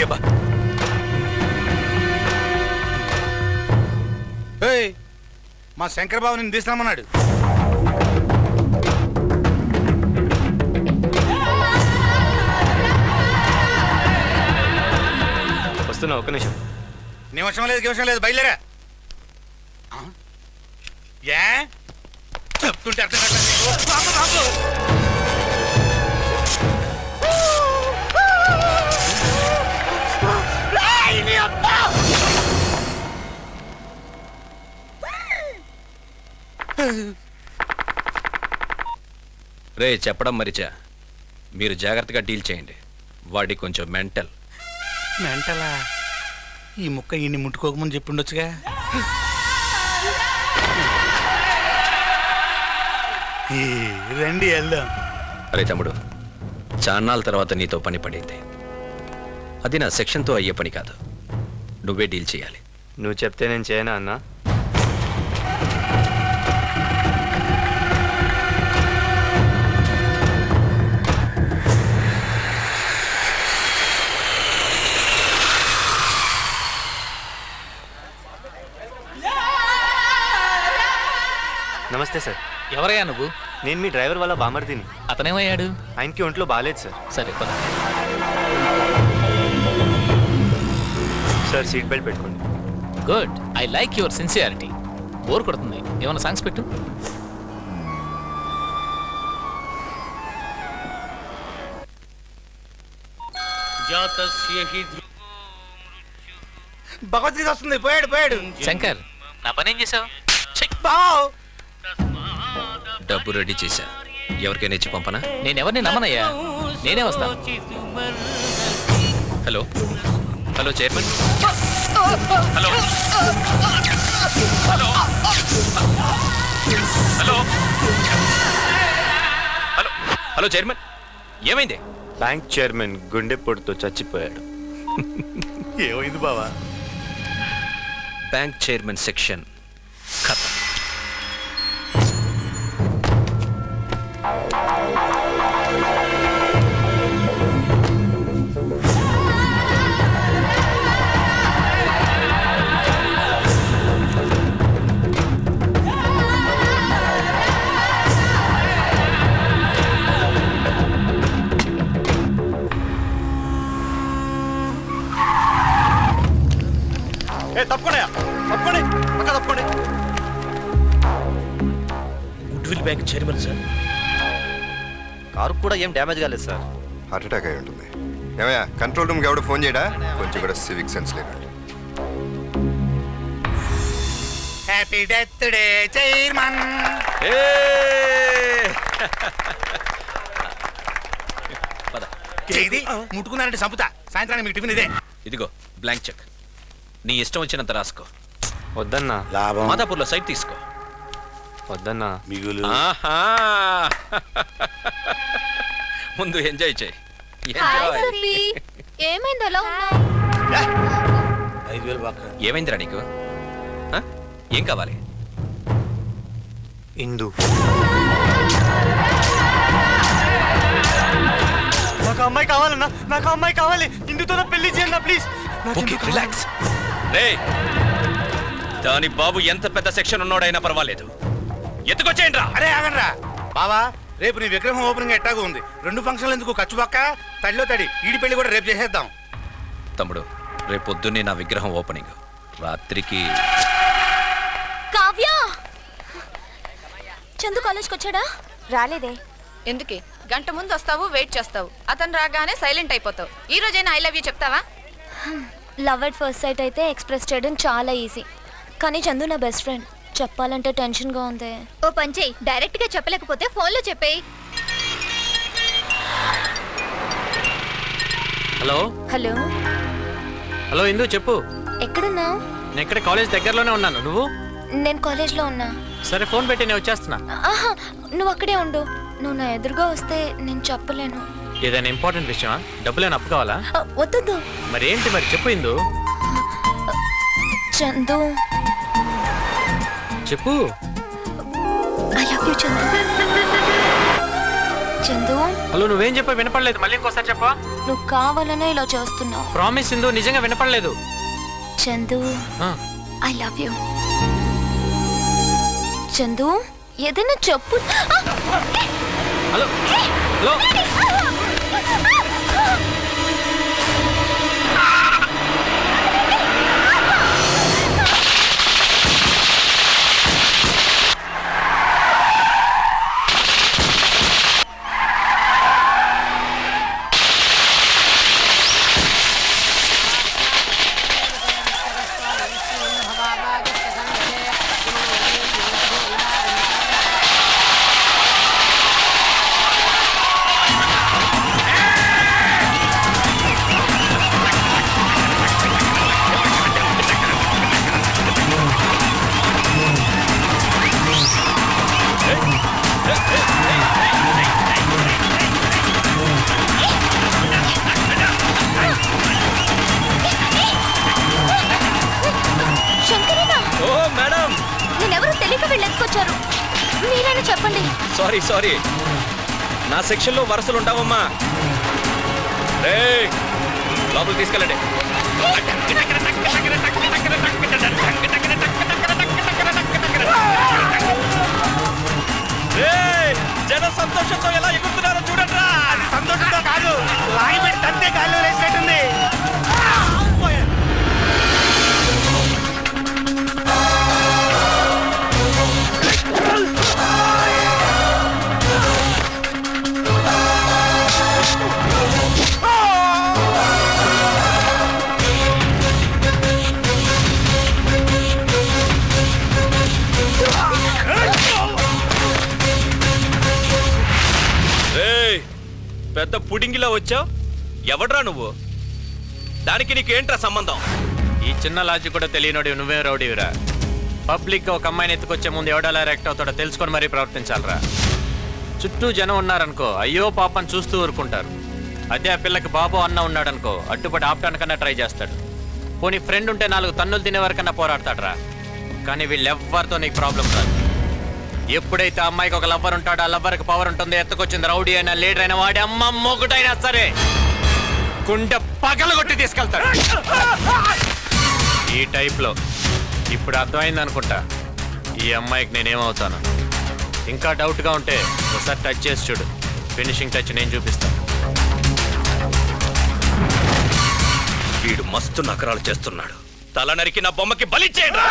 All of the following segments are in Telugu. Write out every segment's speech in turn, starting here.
అబ్బా. మా శంకరబాబు నేను తీసుకురామన్నాడు. వస్తున్నా, ఒక్క నిమిషం. నిమిషం లేదు బయలుదేరా. ఏ చెప్తుంటే అర్థం కాదు. రే చెప్పడం మరిచా, మీరు జాగ్రత్తగా డీల్ చేయండి. వాడి కొంచెం మెంటల్. మెంటలా? ఈ ముక్క ఈయన్ని ముట్టుకోకముందు చెప్పుండొచ్చుగా. రండి వెళ్దాం. అరే తమ్ముడు, చాన్నాళ్ళ తర్వాత నీతో పని పడింది. అది నా సెక్షన్తో అయ్యే పని కాదు, నువ్వే డీల్ చేయాలి. నువ్వు చెప్తే నేను చేయనా అన్నా? నమస్తే సార్. ఎవరయ్యా నువ్వు? నేను మీ డ్రైవర్ వల్ల బామర్దిని. అతనేమయ్యాడు? ఆయనకి ఒంట్లో బాగాలేదు సార్. సరే పద. సార్ సీట్ బెల్ట్ పెట్టుకోండి. Good, I like your sincerity. Bore కొడుతుంది, ఏమన్నా సాంగ్స్ పెట్టు. భగవద్గీత వస్తుంది. పోయాడు. శంకర్, నా పని ఏం చేసావు? డబ్బు రెడీ చేశా, ఎవరికైనా ఇచ్చి పంపనా? నేనెవరిని నమ్మనయ్యా, నేనే వస్తాను. Hello hello chairman. Hello hello hello hello hello chairman, ఏమైంది? బ్యాంక్ చైర్మన్ గుండెపోటుతో చచ్చిపోయాడు. ఏమైంది బావా? బ్యాంక్ చైర్మన్ సెక్షన్ ఖతం. తప్పకుండా goodwill bank chairman sir. Car కూడా ఏం డ్యామేజ్ కాలేదు సార్. హార్ట్ అటాక్ అయి ఉంటుంది. ఏమయ్యా, కంట్రోల్ రూమ్కి ఎవడో ఫోన్ చేయడా? కొంచెం కూడా సివిక్ సెన్స్ లేదు. Happy death day chairman. ఇది ముట్టుకున్నారంటే సంపుతా. సాయంత్రానికి మీకు టిఫిన్ ఇదే. ఇదిగో బ్లాంక్ చెక్, నీ ఇష్టం వచ్చినంత రాసుకో. వద్దన్నా. లాభం. మాదాపూర్లో సైట్ తీసుకో. వద్దన్నా. మిగులు. ముందు ఎంజాయ్ చేయి. ఏమైంది అలా ఉన్నావు? 5,000 బాక. ఏమైందిరా నీకు? ఏం కావాలి? ఇందు. నాకు అమ్మాయి కావాలన్నా, నాకు అమ్మాయి కావాలి. ఇందుతో నా పెళ్లి చేయండి ప్లీజ్. Okay relax. రేయ్, దాని బాబు ఎంత పెద్ద సెక్షన్ ఉన్నాడైనా పర్వాలేదు, ఎత్తుకొచ్చేయండి రా. అరే ఆగండ్రా బావా, రేపు నీ విగ్రహం ఓపెనింగ్ ఎట్టాగా ఉంది. 2 ఫంక్షన్లు ఎందుకు ఖర్చు పక్క? తడిలో తడి, ఈడి పెళ్లి కూడా రేపు చేసేద్దాం. తమ్ముడు, రేపు పొద్దున్నే నా విగ్రహం ఓపెనింగ్. రాత్రికి కావ్య, చందు కాలేజ్కి వచ్చాడా? రాలేదే. ఎందుకే? గంట ముందు వస్తావు, వెయిట్ చేస్తావు, అతను రాగానే సైలెంట్ అయిపోతావు. ఈ రోజైనా ఐ లవ్ యూ చెప్తావా? లవ్ ఎట్ ఫస్ట్ సైట్ అయితే ఎక్స్ప్రెస్ చేయడం చాలా ఈజీ, కానీ చందు నా బెస్ట్ ఫ్రెండ్, చెప్పాలంటే టెన్షన్గా ఉంది. ఓ పంచేయి, డైరెక్ట్ గా చెప్పలేకపోతే ఫోన్లో చెప్పేయి. హలో హలో హలో ఇందు, చెప్పు. ఎక్కడున్నావు? నేను ఇక్కడ కాలేజ్ దగ్గరలోనే ఉన్నాను. నువ్వు? నేను కాలేజ్లో ఉన్నా. సరే ఫోన్ పెట్టి నేను వచ్చేస్తున్నా. ఆహా, నువ్వు అక్కడే ఉండు. నువ్వు నా ఎదురుగా వస్తే నేను చెప్పలేను. ఏదైనా ఇంపార్టెంట్ విషయమా? డబ్బులేనా అప్పు కావాలా? వద్దు. మరి ఏంటి మరి చెప్పు ఇందు. చందు, చెప్పు. I love you Chandu. Chandu hello, నువ్వేం చెప్పా వినపడలేదు, మళ్ళీ ఇంకోసారి చెప్పా. నువ్వు కావాలనే ఇలా చేస్తున్నావు. ప్రామిస్ సింధు, నిజంగా వినపడలేదు. Chandu I love you. Chandu ఏదైనా చెప్పు. హలో హలో, శంకరేనా? ఓ మేడం, నేనెవరో తెలియక వెళ్ళెత్తుకొచ్చారు. మీరైనా చెప్పండి. సారీ సారీ, నా సెక్షన్లో వరుసలు ఉంటావమ్మా. రే లోపలికి తీసుకెళ్ళండి. జన సంతోషంతో ఎలా ఎగురుతున్నారో చూడండి. సంతోషంతో కాదు, లాగి పెట్టి తంతే గాల్లో వేసినట్టుంది. పెద్ద పుడింగిలా వచ్చావు, ఎవడ్రా నువ్వు? దానికి నీకేంట్రా సంబంధం? ఈ చిన్న లాజిక్ కూడా తెలియనోడి నువ్వే రౌడీవిరా. పబ్లిక్ ఒక అమ్మాయిని ఎత్తుకొచ్చే ముందు ఎవడలా రియాక్ట్ అవుతాడో తెలుసుకొని మరీ ప్రవర్తించాలరా. చుట్టూ జనం ఉన్నారనుకో, అయ్యో పాపని చూస్తూ ఊరుకుంటారు. అదే ఆ పిల్లకి బాబు అన్న ఉన్నాడనుకో, అడ్డుపడి ఆపటానికన్నా ట్రై చేస్తాడు. పోనీ ఫ్రెండ్ ఉంటే 4 తన్నులు తినే వరకన్నా పోరాడతాడరా. కానీ వీళ్ళెవ్వరితో నీకు ప్రాబ్లం రాదు. ఎప్పుడైతే అమ్మాయికి ఒక లవ్వర్ ఉంటాడో, ఆ లవ్వర్కి పవర్ ఉంటుంది. ఎత్తుకొచ్చింది రౌడీ అయినా, లీడర్ అయినా, వాడి అమ్మ మొగుడైనా సరే గుండె పగలగొట్టి తీసుకెళ్తాడు. ఈ టైప్లో ఇప్పుడు అర్థమైంది అనుకుంటా ఈ అమ్మాయికి నేనేమవుతాను. ఇంకా డౌట్గా ఉంటే ఒకసారి టచ్ చేసి చూడు. ఫినిషింగ్ టచ్ నేను చూపిస్తాను. వీడు మస్తు నకరాలు చేస్తున్నాడు. తల నరికి నా బొమ్మకి బలిచ్చేయండి.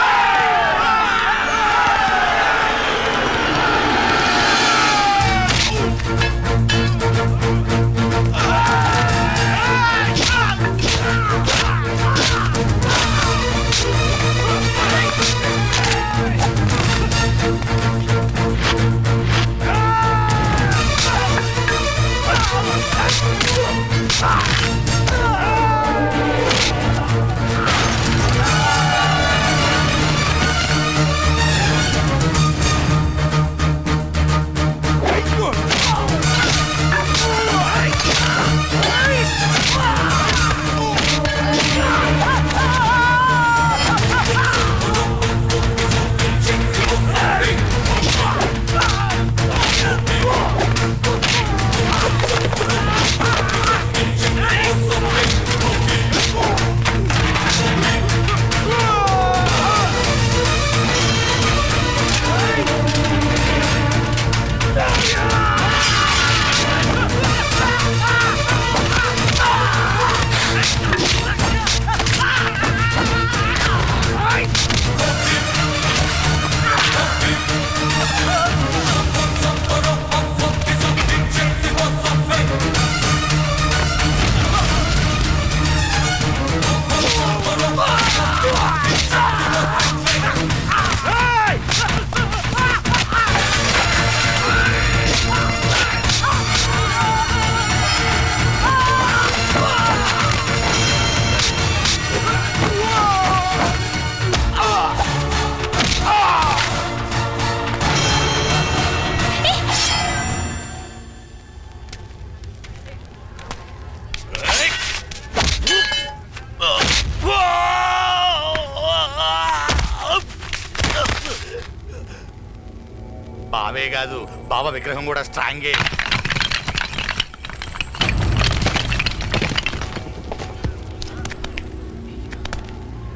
బావే కాదు, బావ విగ్రహం కూడా స్ట్రాంగే.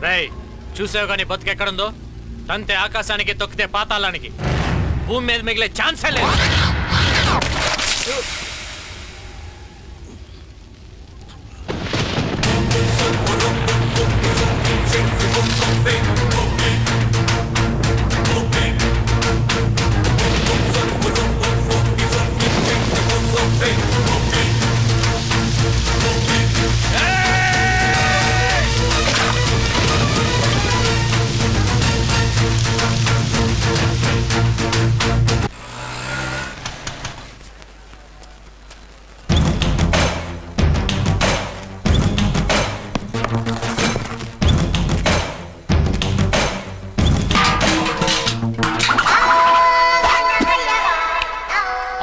రేయ్ చూసావు కానీ బతుకెక్కడుందో? తంతే ఆకాశానికి, తొక్కితే పాతాళానికి. భూమి మీద మిగిలే ఛాన్సే లేదు.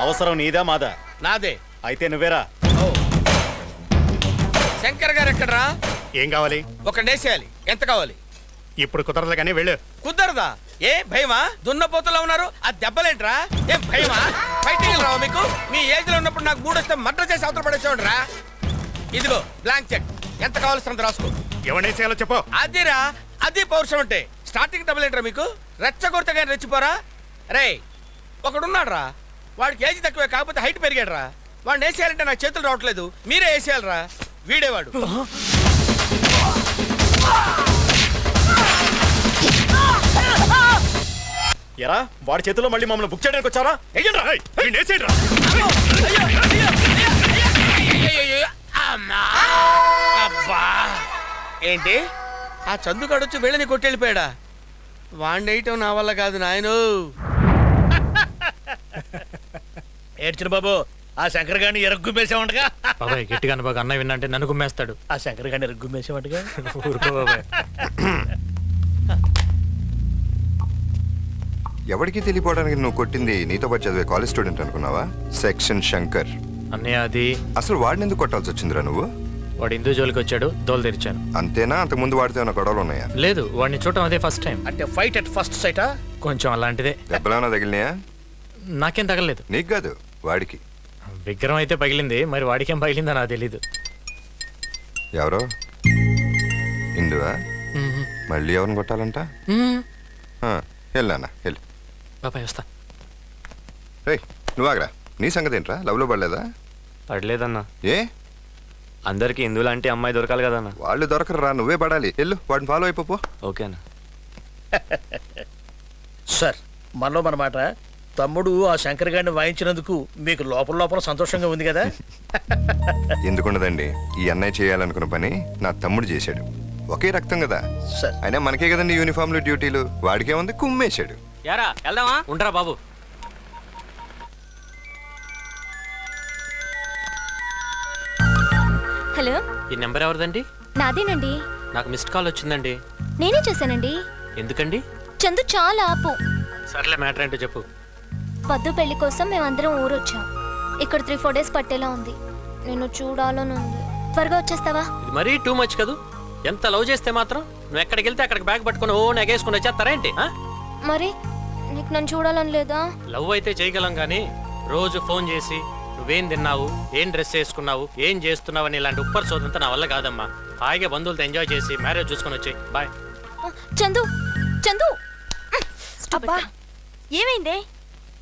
అవసరం నీదా మాదా? నాదే. అయితే నువ్వేరా. శంకర్ గారు ఎక్కడరా? ఏం కావాలి? ఒక నేసేయాలి. ఎంత కావాలి? ఇప్పుడు కుదరదు కానీ వెళ్ళు. కుదరదా? ఏ భయమా? దున్నపోతులా ఉన్నారు. ఆ దెబ్బలేంట్రా? ఏం భయమా? ఫైటింగ్ రావా మీకు? మీ ఏజ్ లో ఉన్నప్పుడు నాకు మూడొస్తే మర్డర్ చేసి అవతల పడేసేవాడు రా. ఇదిగో బ్లాంక్ చెక్. ఎంత కావాల్సినంత రాసుకో. ఎవరినేసేయాలో చెప్పు. అదిరా, అది పౌరుషం అంటే. స్టార్టింగ్ డబ్బులు ఏంట్రా మీకు? రెచ్చగొడితే కానీ రెచ్చిపోరా? రే ఒకడున్నాడు రా, వాడికి ఏజ్ తక్కువే కాకపోతే హైట్ పెరిగాడు రా. వాడిని వేసేయాలంటే నాకు చేతులు రావట్లేదు. మీరే వేసేయాలరా. వీడేవాడు. ఎరా వాడి చేతిలో మళ్ళీ మమ్మల్ని బుక్ చేయడానికి వచ్చారా? అబ్బా ఏంటి ఆ చందుగాడొచ్చి వీళ్ళని కొట్టెళ్ళిపోయాడా? వాడిని వేయటం నా వల్ల కాదు నాయను. ఏడ్చిన బాబు, ఆ శంకర్ గారిని ఎరగ్గుమేసామంటగా. బాబాయ్ గట్టిగా బాగా అన్నయ్య విన్నంటే నన్ను గుమ్మేస్తాడు. ఆ శంకర్ గారిని ఎరగ్గుమేసామంటగా. ఊరుకో బాబాయ్. ఎవరికి తెలియపోవడానికి నువ్వు కొట్టింది నీతో పాటు చదివే కాలేజ్ స్టూడెంట్ అనుకున్నావా? సెక్షన్ శంకర్. అన్నయ్య అది అసలు వాడిని ఎందుకు కొట్టాల్సి వచ్చిందిరా నువ్వు? వాడు హిందూ జోలికి వచ్చాడు, దోలు తెరిచాను. అంతేనా? అంతకుముందు వాడితో ఏమైనా గొడవలు ఉన్నాయా? లేదు, వాడిని చూడటం అదే ఫస్ట్ టైం. అంటే ఫైట్ అట్ ఫస్ట్ సైటా? కొంచెం అలాంటిదే. దెబ్బలేమైనా తగిలినాయా? నాకేం తగలేదు. నీకు కాదు, వాడికి. విగ్రహం అయితే పగిలింది, మరి వాడికేం పగిలిందో నాకు తెలీదు. ఎవరో ఇందువా? మళ్ళీ ఎవరిని కొట్టాలంట? వెళ్ళానా వెళ్ళి. బాబాయ్ వస్తా. రేయ్ నువ్వు ఆగరా. నీ సంగతి ఏంట్రా? లవ్లో పడలేదా? పడలేదన్నా. ఏ? అందరికి హిందువులాంటి అమ్మాయి దొరకాలి కదన్నా. వాళ్ళు దొరకరా, నువ్వే పడాలి. వెళ్ళు, వాడిని ఫాలో అయిపో. ఓకేనా సార్, మనలో మన మాట. తమ్ముడు ఆ శంకర్ గారిని వాయించినందుకు మీకు లోపల లోపల సంతోషంగా ఉంది కదా? ఎందుకుండదండి, ఈ అన్నయ్య చేయాలనుకున్న పని నా తమ్ముడు చేశాడు. ఒకే రక్తం కదా. సార్ అయినా మనకే కదండి యూనిఫామ్లు, డ్యూటీలు. వాడికేముంది, కుమ్మేశాడు. యారా వెళ్దామా? ఉండరా బాబు. హలో, ఈ నెంబర్ ఎవరిదండి? నాదేనండి. నాకు మిస్డ్ కాల్ వచ్చిందండి. నేనే చేశానండి. ఎందుకండి? చందు చాలా ఆపు. సర్లే, మ్యాటర్ ఏంటో చెప్పు. పద్దు పెళ్లి కోసం మేమందరం ఊరొచ్చాం. ఇక్కడ 3-4 డేస్ పట్టేలా ఉంది. నేను చూడాలని ఉంది. త్వరగా వచ్చేస్తావా? ఇది మరీ టూ మచ్ కదూ. ఎంత లవ్ చేస్తే మాత్రం నువ్వు ఎక్కడికి వెళ్తే అక్కడికి బ్యాగ్ పట్టుకుని ఓ నెగేసుకుని వచ్చేస్తారా ఏంటి? మరి నీకు నన్ను చూడాలని లేదా? లవ్ అయితే చేయగలం కానీ రోజు ఫోన్ చేసి నువ్వేం తిన్నావు, ఏం డ్రెస్ వేసుకున్నావు, ఏం చేస్తున్నావు అని ఇలాంటి ఉప్పర్ సోదంతా నా వల్ల కాదమ్మా. హాయిగా బంధువులతో ఎంజాయ్ చేసి మ్యారేజ్ చూసుకొని వచ్చాయి. బాయ్. చందు, చందు, అబ్బా ఏమైందే?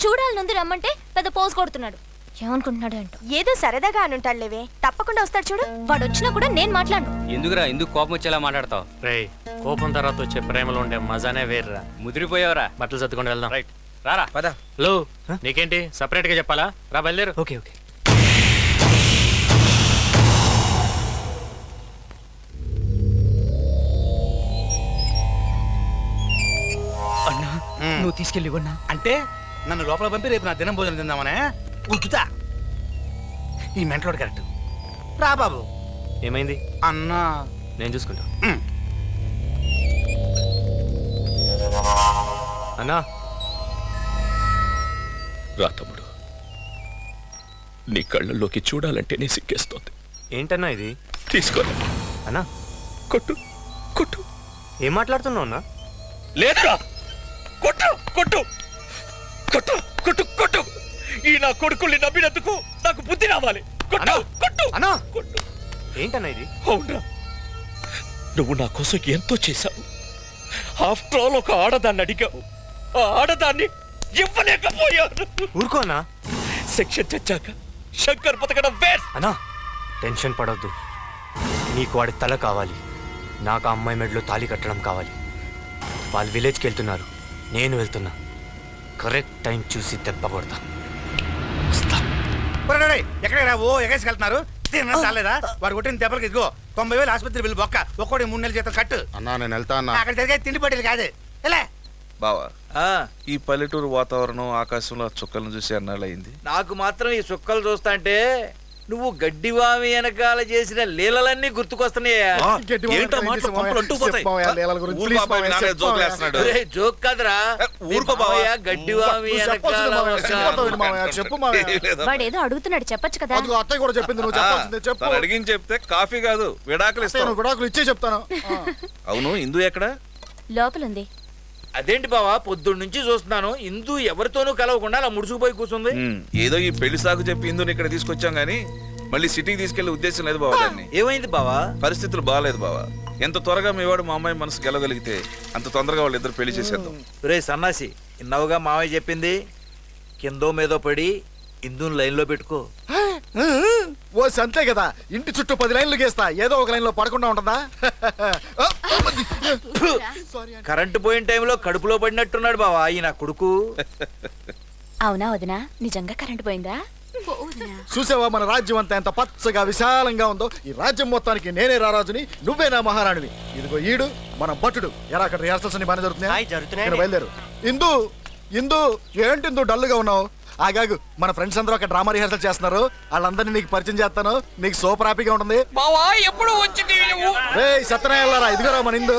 చూడాలనుంది రమ్మంటే పెద్ద పోజ్ కొడుతున్నాడు. ఏమనుకుంటున్నాడు అంట. ఏదో సరదాగా అనుంటాడులేవే, తప్పకుండా వస్తాడు చూడు. వాడు వచ్చినా కూడా నేను మాట్లాడను. ఎందుకురా, ఎందుకు కోపం వచ్చేలా మాట్లాడతావు? రేయ్, కోపం తర్వాత వచ్చే ప్రేమలో ఉండే మజానే వేర్రా. ముదిరిపోయావరా. బట్టలు సర్దుకొని వెళ్దాం. రైట్, రారా పద. లో నీకేంటి సపరేట్ గా చెప్పాలా? రా బయలుదేరు. Okay okay. అన్నా నువ్వు తీసుకెళ్ళివన్నా. అంటే నన్ను లోపల పంపి రేపు నా దినం భోజనం తిందామనే ఉక్కుతా. ఈ మెంటలోడు కరెక్ట్. రా బాబు. ఏమైంది? అన్నా నేను చూసుకుంటా. అన్నా రా తమ్ముడు, నీ కళ్ళల్లోకి చూడాలంటేనే సిగ్గేస్తోంది. ఏంటన్నా ఇది? తీసుకో అన్నా, కొట్టు కొట్టు. ఏం మాట్లాడుతున్నావు అన్నా? లేదురా, కొట్టు కొట్టు కొట్టు కొట్టు కొట్టు. ఈ నా కొడుకుల్ని నమ్మినందుకు నాకు బుద్ధి రావాలి. కొట్టు కొట్టు అన్నా, కొట్టు. ఏంటన్నా ఇది? అవునరా, నువ్వు నా కోసం ఎంతో చేశావు. ఆఫ్టర్ ఆల్ ఒక ఆడదాన్ని అడిగావు. ఆ ఆడదాన్ని ఇవ్వలేకపోయాను. ఊరుకో అన్నా. సెక్షన్ చచ్చాక శంకర్ బతకడం వేస్ట్. అన్నా టెన్షన్ పడొద్దు. నీకు వాడి తల కావాలి, నాకు ఆ అమ్మాయి మెడలో తాళి కట్టడం కావాలి. వాళ్ళు విలేజ్కి వెళ్తున్నారు, నేను వెళ్తున్నా. కరెక్ట్ టైం చూసి దెబ్బ కొడతా. ఎక్కడ ఓ ఎగేసి వెళ్తున్నారు? చాలేదా? వాడు కొట్టిన దెబ్బలకి ఇదిగో 90,000 ఆసుపత్రి బిల్లు బొక్క. ఒక్కోటి 3 నెలల జీతం కట్టు. అన్నా నేను వెళ్తా అన్నా. అక్కడ జరిగే తిండి పట్టేది కాదు. ఎలా బావా ఈ పల్లెటూరు వాతావరణం, ఆకాశంలో చుక్కలను చూసి అన్నాళ్ళయింది. నాకు మాత్రం ఈ చుక్కలు చూస్తాంటే నువ్వు గడ్డివామి వెనకాల చేసిన లీలలన్నీ గుర్తుకొస్తున్నాయా? జోక్ కాదురా, గడ్డివామి వాడేదో అడుగుతున్నాడు, చెప్పొచ్చు కదా. అత్తయ్య కూడా చెప్పింది, నువ్వు చెప్పాల్సిందే చెప్పు. అడిగింది చెప్తే కాఫీ కాదు విడాకులు ఇస్తాను. విడాకులు ఇచ్చే చెప్తాను. అవును, ఇందు ఎక్కడ? లోపలుంది. అదేంటి బావా, పొద్దున్న నుంచి చూస్తున్నాను ఇందు ఎవరితోనూ కలవకుండా అలా ముడుచుకుపోయి కూర్చుంది. ఏదో ఈ పెళ్లి సాకు చెప్పి ఇందుని ఇక్కడ తీసుకొచ్చాం గానీ మళ్ళీ సిటీకి తీసుకెళ్లే ఉద్దేశం లేదు బావా. దాన్ని ఏమైంది బావా? పరిస్థితులు బాగాలేదు బావా. ఎంత త్వరగా మీవాడు మా అమ్మాయి మనసు గెలవగలిగితే అంత తొందరగా వాళ్ళిద్దరు పెళ్లి చేసేద్దాం. రే సన్నాసి, ఇన్నావుగా మామయ్య చెప్పింది. కిందో మీదో పడి ఇందుని లైన్ లో పెట్టుకో. ఓ సంతే కదా, ఇంటి చుట్టూ 10 లైన్లు గీస్తా, ఏదో ఒక లైన్ లో పడకుండా ఉంటుందా? కరెంటు పోయిన టైంలో కడుపులో పడినట్టున్నాడు బావా ఈ నా కొడుకు. అవునా వదినా, నిజంగా కరెంట్ పోయిందా? చూసావా మన రాజ్యం అంతా ఎంత పచ్చగా విశాలంగా ఉందో. ఈ రాజ్యం మొత్తానికి నేనే రారాజుని, నువ్వే నా మహారాణివి. ఇదిగో ఈడు మన భటుడు. ఎలా అక్కడ రిహార్సల్స్ అన్ని బాగా జరుగుతున్నాయి. బయలుదేరు. ఇందు ఇందు ఏంటి ఇందు డల్గా ఉన్నావు? ఆగాగు, మన ఫ్రెండ్స్ అందరూ అక్కడ డ్రామా రిహార్సల్ చేస్తున్నారు. వాళ్ళందరినీ నీకు పరిచయం చేస్తాను, నీకు సూపర్ హ్యాపీగా ఉంటుంది. సత్యనారాయణ, ఇదిగోరా మన ఇందు.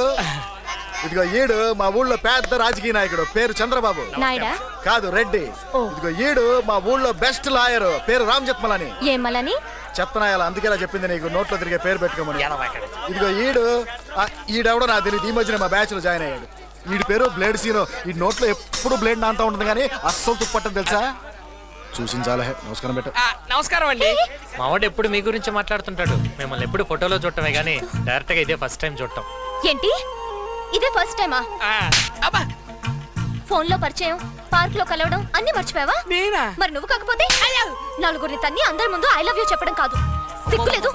ఇదిగో ఈడు మా ఊళ్ళో పెద్ద రాజకీయ నాయకుడు, పేరు చంద్రబాబు. కాదు, రెడ్డి. ఇదిగో ఈడు మా ఊళ్ళో బెస్ట్ లాయర్, పేరు రామ్ జత్మలని. ఏమలని? చెత్తనాయాల, అందుకేలా చెప్పింది నీకు నోట్లో తిరిగే పేరు పెట్టుకోమని. ఇదిగో ఈడెవడో నాకు తెలియదు, ఈ మధ్యన మా బ్యాచ్ లో జాయిన్ అయ్యాడు. వీడి పేరు బ్లేడ్ సీనో. ఈ నోట్లో ఎప్పుడు బ్లేడ్ నాంతా ఉంటుంది కానీ అస్సలు తుప్పట్టం తెలుసా? చూసించాలే. నమస్కారం పెట్ట. నమస్కారం అండి. మా వాడు ఎప్పుడు మీ గురించి మాట్లాడుతుంటాడు. మిమ్మల్ని ఎప్పుడు ఫోటోలో చూడటమే గానీ డైరెక్ట్ గా ఇదే ఫస్ట్ టైం చూడటం. ఏంటి ఇదే ఫస్ట్ టైమా? ఫోన్ లో పరిచయం, పార్క్ లో కలవడం అన్ని మర్చిపోయావా? మరి నువ్వు కాకపోతే నలుగురిని తన్ని అందరి ముందు ఐ లవ్ యూ చెప్పడం కాదు. సిగ్గులేదు?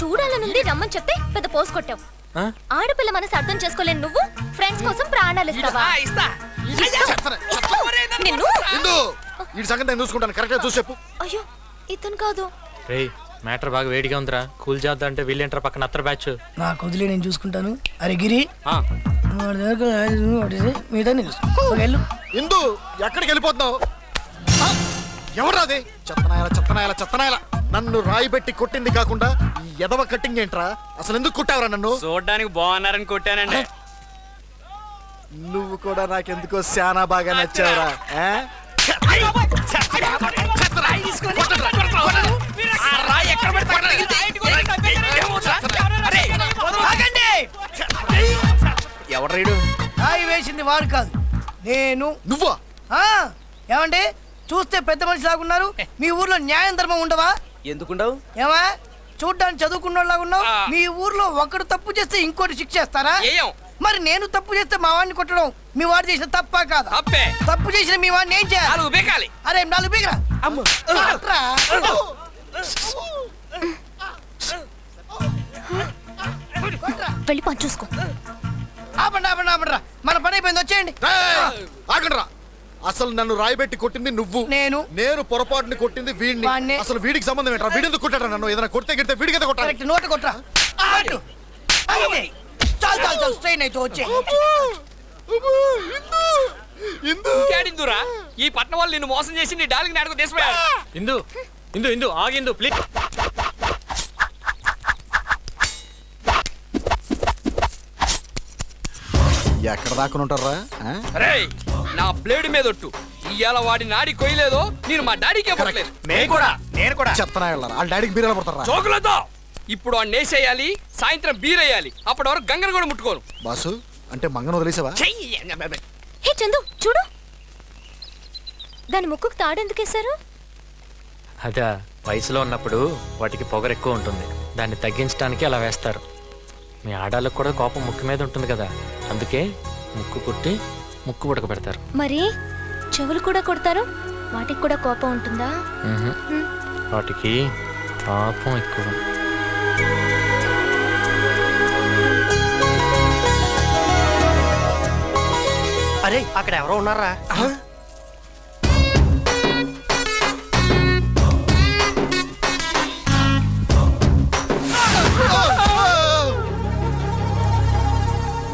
చూడాలనుంది రమ్మని చెప్తే పెద్ద పోస్ కొట్టావు. ఆడపిల్ల మనసు అర్థం చేసుకోలేని నువ్వు ఫ్రెండ్స్ కోసం ప్రాణాలు ఇస్తావా? చూసుకుంటాను, కరెక్ట్ గా చూసి చెప్పు. అయ్యో ఇతను కాదు. రేయ్, మ్యాటర్ బాగా వేడిగా ఉందిరా. కూల్ చేద్దాం అంటే వీళ్ళేంటారా పక్కన అత్తర బ్యాచ్. నాకు వదిలే, నేను చూసుకుంటాను. అరే గిరి, ఇందు ఎక్కడికి వెళ్ళిపోతున్నావు? ఎవరాది? చెత్తనాయాల నన్ను రాయి పెట్టి కొట్టింది కాకుండా ఈ ఎదవ కట్టింగ్ ఏంట్రా? అసలు ఎందుకు కొట్టావురా నన్ను? చూడడానికి బాగున్నారని కొట్టానండి. నువ్వు కూడా నాకెందుకో శానా బాగా నచ్చావురా. ఎవడ్రీడు? రాయి వేసింది వాడు కాదు, నేను. నువ్వా? ఏమండి, చూస్తే పెద్ద మనిషి లాగున్నారు. మీ ఊర్లో న్యాయం ధర్మం ఉండవా? ఎందుకుండవు? ఏమా చూడ్డానికి చదువుకున్నోళ్ళగా ఉన్నావు. మీ ఊర్లో ఒకడు తప్పు చేస్తే ఇంకోటి శిక్ష చేస్తారా? మరి నేను తప్పు చేస్తే మా వాడిని కొట్టడం మీ వాడు చేసిన తప్పా కాదా? తప్పు చేసిన మీ వాడిని ఏం చేయాలి? అరే 4 బీగరా. వెళ్ళి పని చూసుకో. ఆపండి, మన పని అయిపోయింది, వచ్చేయండి. ఆగండ్రా. అసలు నన్ను రాయిబెట్టి కొట్టింది నువ్వు, నేను పొరపాటుని కొట్టింది వీడిని. అసలు వీడికి సంబంధం ఏంట్రా? వీడి ఎందుకు కొట్టారా నన్ను? ఏదైనా కొడితే గిడితే వీడికి ఎంత కొట్టాలి? నోట కొట్టరా. చాలు స్ట్రైన్ అయితే వచ్చే. ఇందురా, ఈ పట్నం వాళ్ళు నిన్ను మోసం చేసి నీ డాలికి నాడుకు తీసిపోయారు. ఇందు ఆగిందు ప్లీజ్. ఎక్కడ దాక్కునుంటారా? నా బ్లేడ్ మీద ఒట్టు, ఇవాళ వాడి నాడి కొయ్యలేదో నేను మా డాడీకే పడలేదు. నేను కూడా చెప్తాను. వాళ్ళ డాడీకి బీరలు పడతారా? చోకులతో ఇప్పుడు ఆ నేసేయాలి, సాయంత్రం బీరేయాలి. అప్పటి వరకు గంగను కూడా ముట్టుకోను. బాసు అంటే మంగను వదిలేసావా? హే చందు, చూడు, దాని ముక్కుకు తాడెందుకేశారు? అదా, వయసులో ఉన్నప్పుడు వాటికి పొగరు ఎక్కువ ఉంటుంది, దాన్ని తగ్గించడానికి అలా వేస్తారు. మీ ఆడాళ్ళకు కూడా కోపం ముక్కు మీద ఉంటుంది కదా, అందుకే ముక్కు కుట్టి ముక్కు ఉడక పెడతారు. మరి చెవులు కూడా కొడతారు, వాటికి కూడా కోపం ఉంటుందా? వాటికి పాపం ఎక్కువ. అరే అక్కడ ఎవరో ఉన్నారా?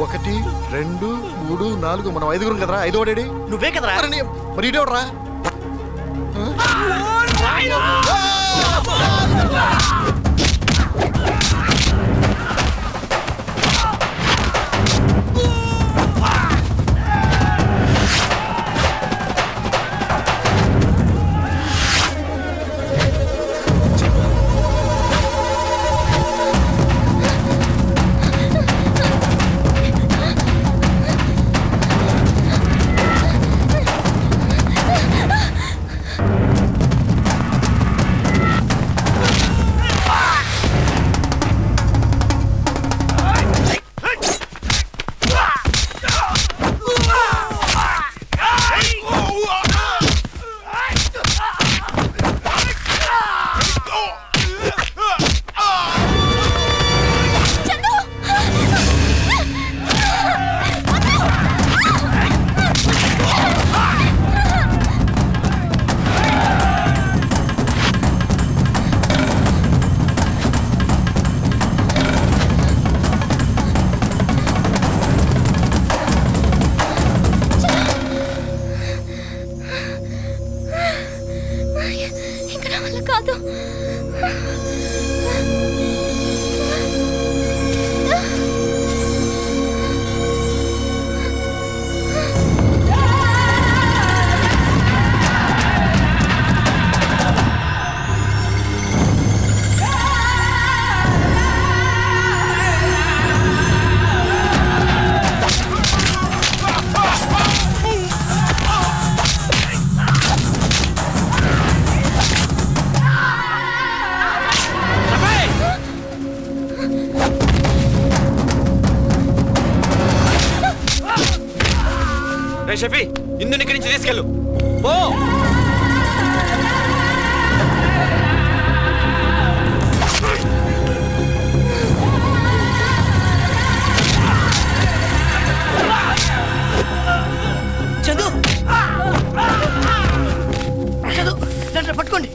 ఒకటి 2 3 4 మనం 5గురం కదరా, 5 వాడేడి? నువ్వే కదరా? మరి ఇదేవడరా? కాదు. షఫీ, ఇందుని ఇక్కడి నుంచి తీసుకెళ్ళు. పో. చందు చందు నన్ను పట్టుకోండి.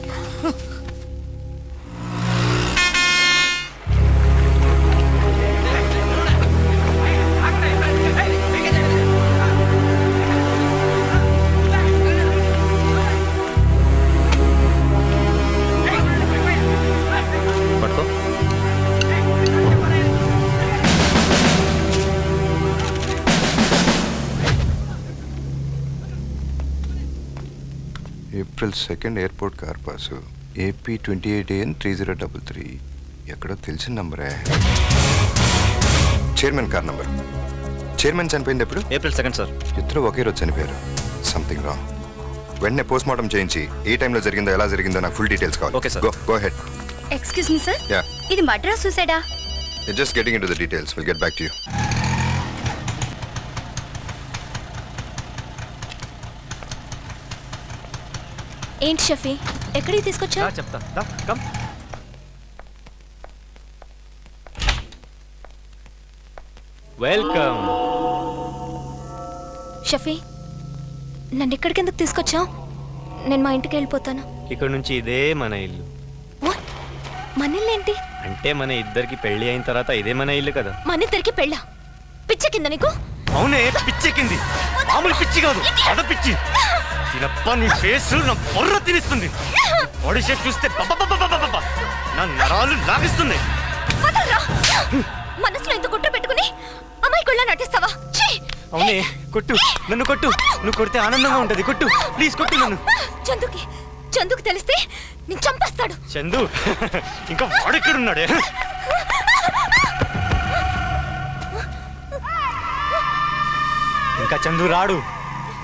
April 2nd airport car pass AP 28AN 3033. ఎక్కడో తెలిసిన నంబరే. Chairman car number. చైర్మన్ చనిపోయింది ఎప్పుడు? April 2nd sir. ఇద్దరు ఒకే రోజు చనిపోయారు. Something wrong. వెంటనే పోస్ట్ మార్టం చేయించి ఏ టైంలో జరిగిందో ఎలా జరిగిందో నాకు ఫుల్ డీటెయిల్స్ కావాలి. Okay sir. Go ahead. Excuse me sir, ya, ఇది మద్రాస్ సూసైడా? Just getting into the details. Will get back to you. ఏంటి షఫీ, ఎక్కడికి తీసుకొచ్చా? చెప్తా. కమ్. వెల్కమ్. షఫీ, నన్ను ఇక్కడికి ఎందుకు తీసుకొచ్చావు? నేను మా ఇంటికి వెళ్ళిపోతాను. ఇక్కడ నుంచి ఇదే మన ఇల్లు. మన ఇల్లు ఏంటి? అంటే మన ఇద్దరికి పెళ్లి అయిన తర్వాత ఇదే మన ఇల్లు కదా. మన ఇద్దరికి పెళ్ళా? పిచ్చి కింద నీకు? అవునే, పిచ్చెక్కింది. మామూలు పిచ్చి కాదు, అద పిచ్చి. తినప్ప నీ ఫేస్ నా బొర్ర తినిస్తుంది. బాడీ షేప్ చూస్తే నా నరాలు లాగిస్తున్నాయి. మనసులో ఎంత గుట్ట పెట్టుకుని అమ్మాయికుళ్ళ నటిస్తావా? అవునే, కొట్టు, నన్ను కొట్టు. నువ్వు కొడితే ఆనందంగా ఉంటది. కొట్టు ప్లీజ్, కొట్టు నన్ను. చందుకి తెలిస్తే నేను చంపేస్తాడు. చందు ఇంకా వాడెక్కడున్నాడే? ఇంకా చందు రాడు.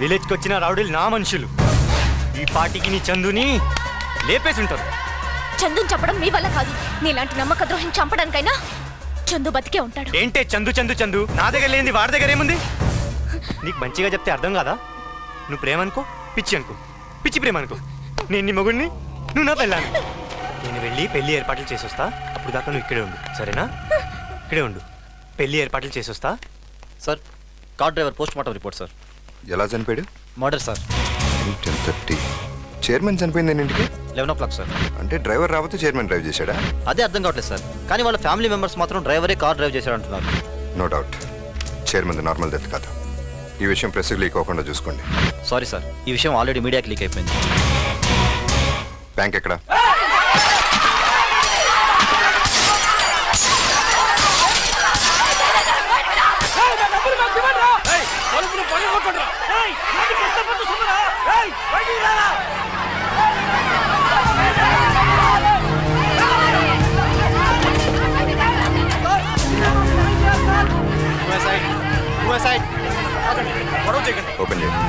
విలేజ్కి వచ్చిన రౌడీలు నా మనుషులు. ఈ పార్టీకి నీ చందుని లేపేసి ఉంటారు. చందుని చంపడం మీ వల్ల కాదు. నీలాంటి నమ్మక ద్రోహిని చంపడానికైనా చందు బతికే ఉంటాడు. ఏంటే చందు చందు చందు? నా దగ్గర లేనిది వాడి దగ్గర ఏముంది? నీకు మంచిగా చెప్తే అర్థం కాదా? నువ్వు ప్రేమ అనుకో, పిచ్చి అనుకో. పిచ్చి ప్రేమ అనుకో. నేను నీ మొగుడిని, నువ్వు నా పెళ్ళాను. నేను వెళ్ళి పెళ్లి ఏర్పాట్లు చేసొస్తా. అప్పుడు దాకా నువ్వు ఇక్కడే ఉండు, సరేనా? ఇక్కడే ఉండు, పెళ్లి ఏర్పాట్లు చేసొస్తా. Sir, car driver post mortem report sir. ఎలా చనిపోయాడు? Murder sir. 10:30. చైర్మన్ చనిపోయింది ఎన్నింటికి? 11 o'clock సార్. అంటే డ్రైవర్ రాకపోతే చైర్మన్ డ్రైవ్ చేశాడా? అదే అర్థం కావట్లేదు సార్. కానీ వాళ్ళ ఫ్యామిలీ మెంబర్స్ మాత్రం డ్రైవరే కార్ డ్రైవ్ చేశాడు అంటున్నారు. No doubt. Chairman normal death కాదు. ఈ విషయం ప్రెస్కి లీక్ అవ్వకుండా చూసుకోండి. సారీ సార్, ఈ విషయం ఆల్రెడీ మీడియాకి లీక్ అయిపోయింది. బ్యాంక్ ఎక్కడ? ఓపెన్ చేయండి.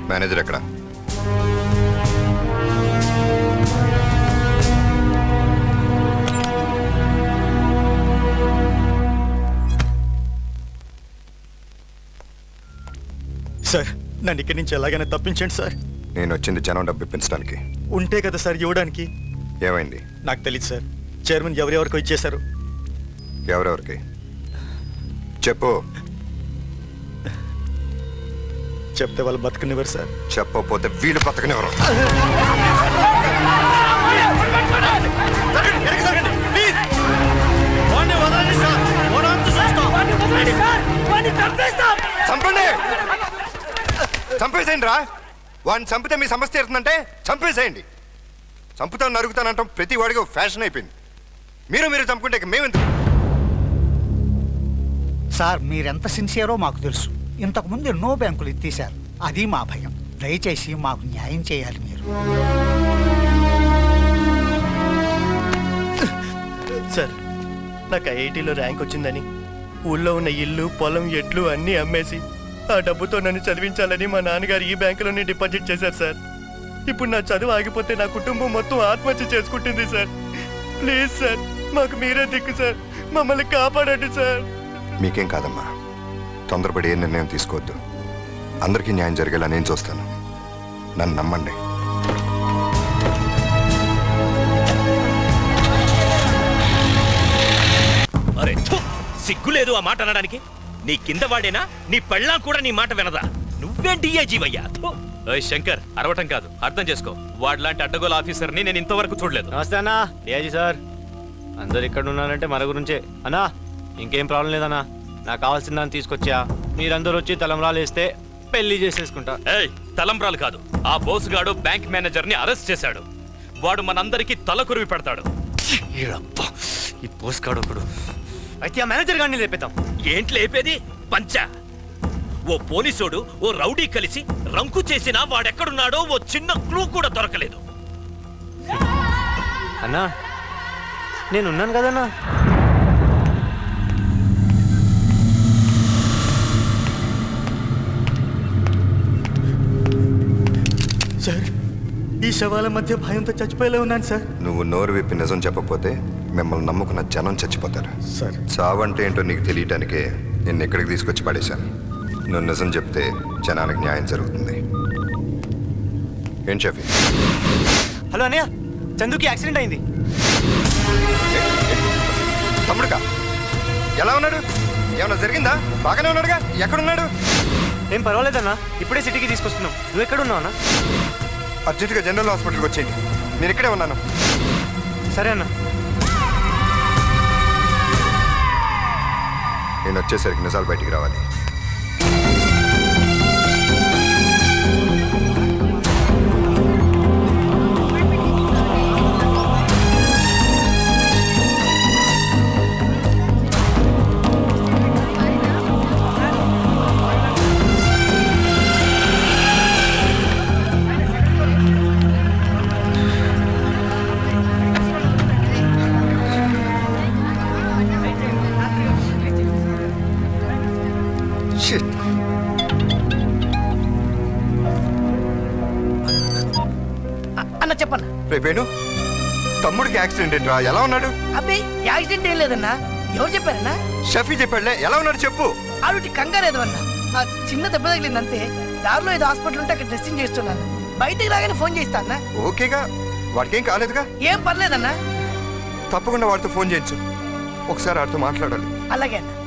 మేనేజర్ ఎక్కడ? సార్, నన్ను ఇక్కడి నుంచి ఎలాగైనా తప్పించండి సార్. నేను వచ్చింది జనం డబ్బు ఇప్పించడానికి. ఉంటే కదా సార్ ఇవ్వడానికి. ఏమైంది? నాకు తెలియదు సార్. చైర్మన్ ఎవరెవరికో ఇచ్చేశారు. ఎవరెవరికి చెప్పు. చెప్తే వాళ్ళు బతకనివ్వరు సార్. చెప్పకపోతే వీళ్ళు బతకనివ్వరు. చంపండి, చంపేసేయండి రా. వాడిని చంపితే మీ సమస్య తీరుతుందంటే చంపేసేయండి. చంపుతాను నరుగుతానంటాం ప్రతి వాడికి ఫ్యాషన్ అయిపోయింది. మీరు చంపుకుంటే మేమెందుకు? సార్, మీరెంత సిన్సియరో మాకు తెలుసు. ఇంతకుముందు ఎన్నో బ్యాంకులు ఎత్తేసారు. అది మా భయం. దయచేసి మాకు న్యాయం చేయాలి మీరు. సార్, నాకు ఐఐటీలో ర్యాంక్ వచ్చిందని ఊళ్ళో ఉన్న ఇల్లు, పొలం, ఎడ్లు అన్నీ అమ్మేసి ఆ డబ్బుతో నన్ను చదివించాలని మా నాన్నగారు ఈ బ్యాంకులోనే డిపాజిట్ చేశారు సార్. ఇప్పుడు నా చదువు ఆగిపోతే నా కుటుంబం మొత్తం ఆత్మహత్య చేసుకుంటుంది సార్. ప్లీజ్ సార్, మాకు మీరే దిక్కు సార్. మమ్మల్ని కాపాడండి సార్. మీకేం కాదమ్మా, తొందరపడి ఏ నిర్ణయం తీసుకోవద్దు. అందరికీ న్యాయం జరిగేలా నేను చూస్తాను. నన్ను నమ్మండి. అరే, సిగ్గులేదు ఆ మాట అనడానికి? నీ కింద వాడేనా? నీ పెళ్ళాం కూడా నీ మాట వినదా? నువ్వేం డిఐజీవయ్యా? శంకర్, అరవటం కాదు, అర్థం చేసుకో. వాడిలాంటి అడ్డగోలు ఆఫీసర్ని నేను ఇంతవరకు చూడలేదు. నమస్తే అన్నా, డిఐజీ సార్. అందరు ఇక్కడ ఉన్నారంటే మన గురించే అన్నా. ఇంకేం ప్రాబ్లం లేదన్నా. నాకు కావాల్సిన దాన్ని తీసుకొచ్చా. మీరందరూ వచ్చి తలంబ్రాలు వేస్తే పెళ్లి చేసేసుకుంటా. ఏయ్, తలంబ్రాలు కాదు, ఆ బోసుగాడు బ్యాంక్ మేనేజర్ని అరెస్ట్ చేశాడు. వాడు మనందరికీ తల కొరివి పెడతాడు. ఈ పోస్కాడు ఒకడు. అయితే ఆ మేనేజర్ గారిని లేపేద్దాం. ఏంటి లేపేది? పంచా. ఓ పోలీసోడు ఓ రౌడీ కలిసి రంకు చేసినా వాడెక్కడున్నాడో ఓ చిన్న క్లూ కూడా దొరకలేదు. అన్నా, నేనున్నాను కదన్నా. సార్, ఈ శవాల మధ్య భయంతో చచ్చిపోయేలా ఉన్నాను సార్. నువ్వు నోరు విప్పి నిజం చెప్పకపోతే మిమ్మల్ని నమ్ముకున్న జనం చచ్చిపోతారు సార్. చావంటే ఏంటో నీకు తెలియటానికే నిన్ను ఇక్కడికి తీసుకొచ్చి పడేశాను. నువ్వు నిజం చెప్తే జనానికి న్యాయం జరుగుతుంది. ఏం చెప్పి? హలో అన్నయ్య, చందుకి యాక్సిడెంట్ అయింది. తమ్ముడుగా ఎలా ఉన్నాడు? ఏమన్నా జరిగిందా? బాగానే ఉన్నాడుగా. ఎక్కడున్నాడు? ఏం పర్వాలేదన్నా, ఇప్పుడే సిటీకి తీసుకొస్తున్నాం. నువ్వు ఎక్కడున్నావు అన్నా? అర్జెంటుగా జనరల్ హాస్పిటల్కి వచ్చేయండి. నేను ఇక్కడే ఉన్నాను. సరే అన్న. నేను వచ్చేసరికి నిజాలు బయటికి రావాలి. అన్న చెప్పన్న. రేపేను తమ్ముడికి యాక్సిడెంట్ ఏంట్రా? ఎలా ఉన్నాడు? అబ్బాయి యాక్సిడెంట్ ఏం లేదన్నా. ఎవరు చెప్పారన్నా? షఫీ చెప్పాడులే. ఎలా ఉన్నాడు చెప్పు. ఆవిడ కంగారేదో అన్నా. ఆ చిన్న దెబ్బ తగిలింది అంతే. దారిలో ఏదో హాస్పిటల్ ఉంటే అక్కడ డ్రెస్సింగ్ చేస్తున్నాను. బయటికి రాగానే ఫోన్ చేస్తా అన్నా. ఓకేగా, వాడికేం కాలేదుగా? ఏం పర్లేదన్నా. తప్పకుండా వాడితో ఫోన్ చేయించు. ఒకసారి వాడితో మాట్లాడాలి. అలాగే అన్నా.